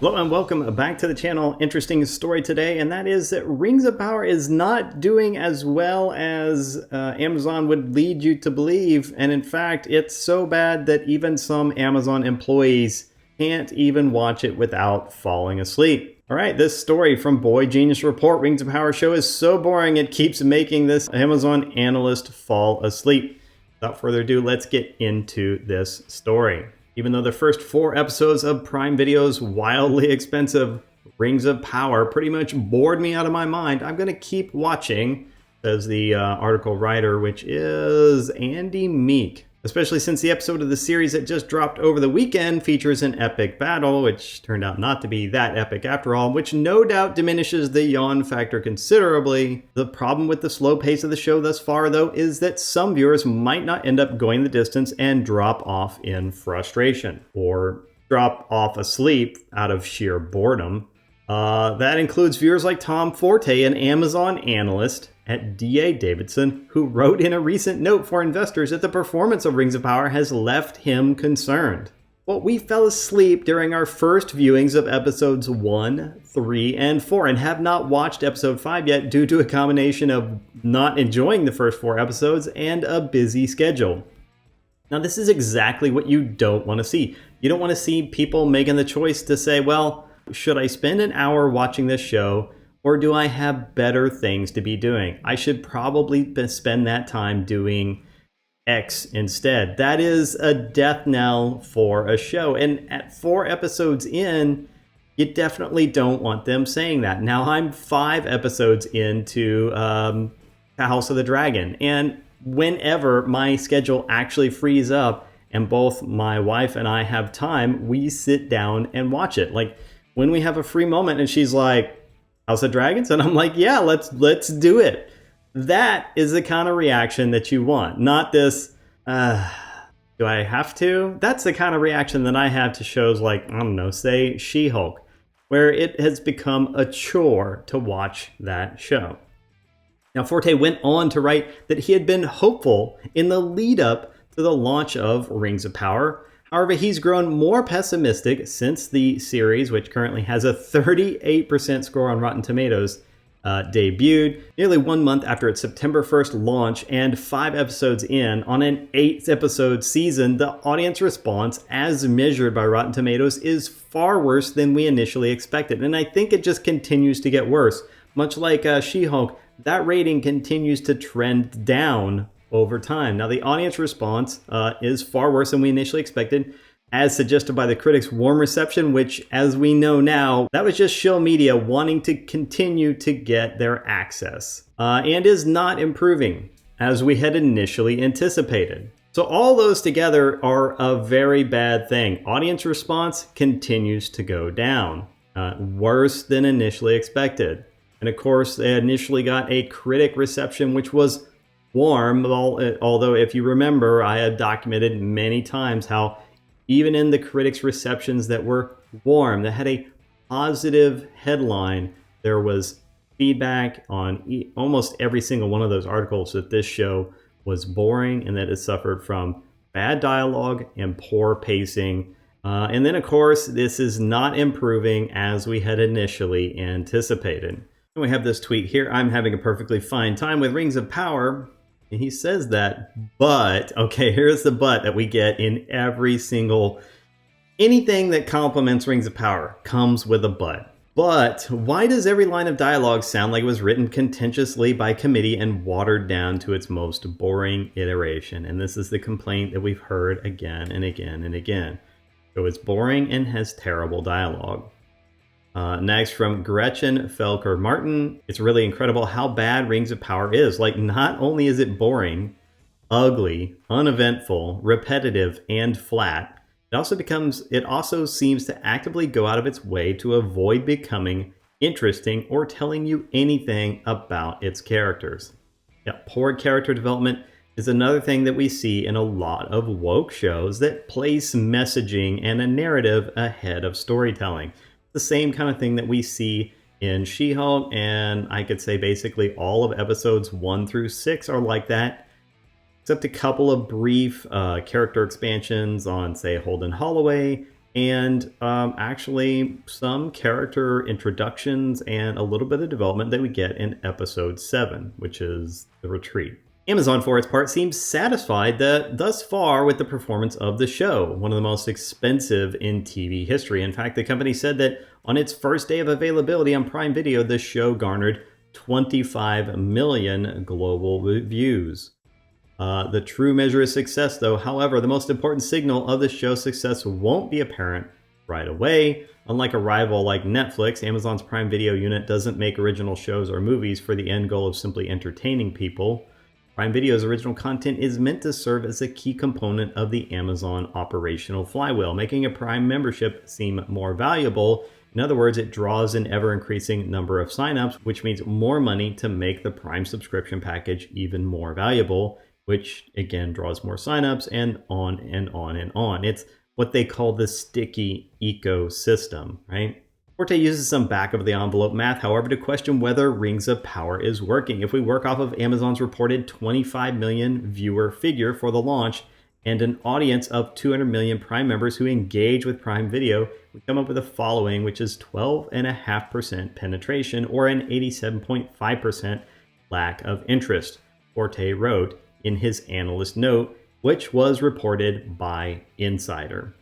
Hello and welcome back to the channel. Interesting story today, and that is that Rings of Power is not doing as well as Amazon would lead you to believe. And in fact, it's so bad that even some Amazon employees can't even watch it without falling asleep. All right, this story from Boy Genius Report, Rings of Power show is so boring it keeps making this Amazon analyst fall asleep. Without further ado, let's get into this story. Even though the first 4 episodes of Prime Video's wildly expensive Rings of Power pretty much bored me out of my mind, I'm going to keep watching, says the article writer, which is Andy Meek. Especially since the episode of the series that just dropped over the weekend features an epic battle, which turned out not to be that epic after all, which no doubt diminishes the yawn factor considerably. The problem with the slow pace of the show thus far, though, is that some viewers might not end up going the distance and drop off in frustration, or drop off asleep out of sheer boredom. That includes viewers like Tom Forte, an Amazon analyst at D.A. Davidson, who wrote in a recent note for investors that the performance of Rings of Power has left him concerned. Well, we fell asleep during our first viewings of episodes 1, 3, and 4, and have not watched episode 5 yet due to a combination of not enjoying the first 4 episodes and a busy schedule. Now, this is exactly what you don't want to see. You don't want to see people making the choice to say, well, should I spend an hour watching this show, or do I have better things to be doing? I should probably spend that time doing X instead. That is a death knell for a show. And at 4 episodes in, you definitely don't want them saying that. Now, I'm 5 episodes into House of the Dragon. And whenever my schedule actually frees up and both my wife and I have time, we sit down and watch it. Like when we have a free moment and she's like, House of Dragons? And I'm like, yeah, let's do it. That is the kind of reaction that you want. Not this, do I have to? That's the kind of reaction that I have to shows like, I don't know, say She-Hulk, where it has become a chore to watch that show. Now, Forte went on to write that he had been hopeful in the lead up to the launch of Rings of Power. However, he's grown more pessimistic since the series, which currently has a 38% score on Rotten Tomatoes, debuted nearly 1 month after its September 1st launch and 5 episodes in. On an 8-episode season, the audience response, as measured by Rotten Tomatoes, is far worse than we initially expected. And I think it just continues to get worse. Much like She-Hulk, that rating continues to trend down over time. Now, the audience response is far worse than we initially expected, as suggested by the critics' warm reception, which, as we know now, that was just shill media wanting to continue to get their access, and is not improving as we had initially anticipated. So all those together are a very bad thing. Audience response continues to go down, worse than initially expected. And of course, they initially got a critic reception, which was warm, although if you remember, I have documented many times how even in the critics' receptions that were warm, that had a positive headline, there was feedback on almost every single one of those articles that this show was boring and that it suffered from bad dialogue and poor pacing. And then, of course, this is not improving as we had initially anticipated. And we have this tweet here: I'm having a perfectly fine time with Rings of Power. And he says that, but, okay, here's the but that we get in every single, anything that complements Rings of Power comes with a but. But why does every line of dialogue sound like it was written contentiously by committee and watered down to its most boring iteration? And this is the complaint that we've heard again and again and again. So it's boring and has terrible dialogue. Next, from Gretchen Felker Martin, it's really incredible how bad Rings of Power is. Like, not only is it boring, ugly, uneventful, repetitive, and flat, it also seems to actively go out of its way to avoid becoming interesting or telling you anything about its characters. Yeah, poor character development is another thing that we see in a lot of woke shows that place messaging and a narrative ahead of storytelling. The same kind of thing that we see in She-Hulk, and I could say basically all of episodes 1 through 6 are like that, except a couple of brief character expansions on, say, Holden Holloway and actually some character introductions and a little bit of development that we get in episode 7, which is The Retreat. Amazon, for its part, seems satisfied that thus far with the performance of the show, one of the most expensive in TV history. In fact, the company said that on its first day of availability on Prime Video, the show garnered 25 million global views. The true measure of success, though, however, the most important signal of the show's success won't be apparent right away. Unlike a rival like Netflix, Amazon's Prime Video unit doesn't make original shows or movies for the end goal of simply entertaining people. Prime Video's original content is meant to serve as a key component of the Amazon operational flywheel, making a Prime membership seem more valuable. In other words, it draws an ever-increasing number of signups, which means more money to make the Prime subscription package even more valuable, which again draws more signups, and on and on and on. It's what they call the sticky ecosystem, right? Forte uses some back of the envelope math, however, to question whether Rings of Power is working. If we work off of Amazon's reported 25 million viewer figure for the launch and an audience of 200 million Prime members who engage with Prime Video, we come up with the following, which is 12.5% penetration or an 87.5% lack of interest, Forte wrote in his analyst note, which was reported by Insider,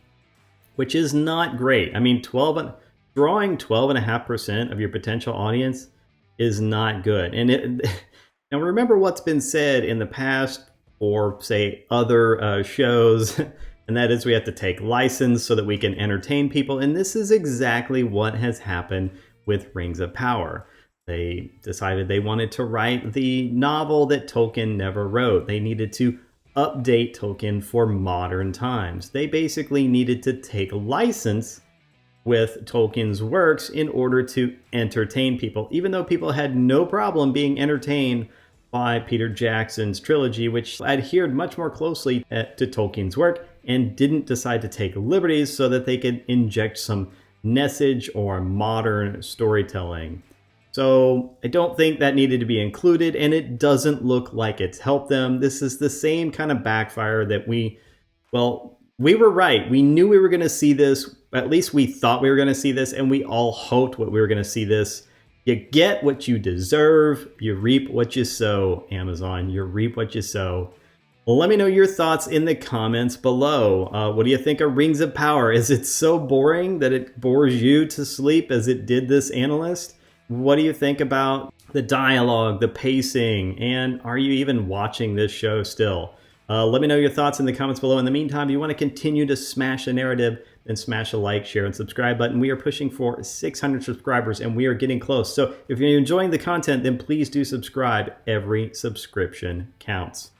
which is not great. I mean, drawing 12.5% of your potential audience is not good. And now remember what's been said in the past for, say, other shows, and that is we have to take license so that we can entertain people. And this is exactly what has happened with Rings of Power. They decided they wanted to write the novel that Tolkien never wrote. They needed to update Tolkien for modern times. They basically needed to take license with Tolkien's works in order to entertain people, even though people had no problem being entertained by Peter Jackson's trilogy, which adhered much more closely to Tolkien's work and didn't decide to take liberties so that they could inject some message or modern storytelling. So I don't think that needed to be included, and it doesn't look like it's helped them. This is the same kind of backfire that we were right. We knew we were going to see this. At least we thought we were going to see this, and we all hoped we were going to see this. You get what you deserve. You reap what you sow, Amazon. You reap what you sow. Well, let me know your thoughts in the comments below. What do you think of Rings of Power? Is it so boring that it bores you to sleep as it did this analyst? What do you think about the dialogue, the pacing, and are you even watching this show still? Let me know your thoughts in the comments below. In the meantime, if you want to continue to smash the narrative, then smash a like, share, and subscribe button. We are pushing for 600 subscribers, and we are getting close. So if you're enjoying the content, then please do subscribe. Every subscription counts.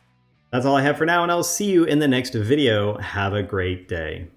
That's all I have for now, and I'll see you in the next video. Have a great day.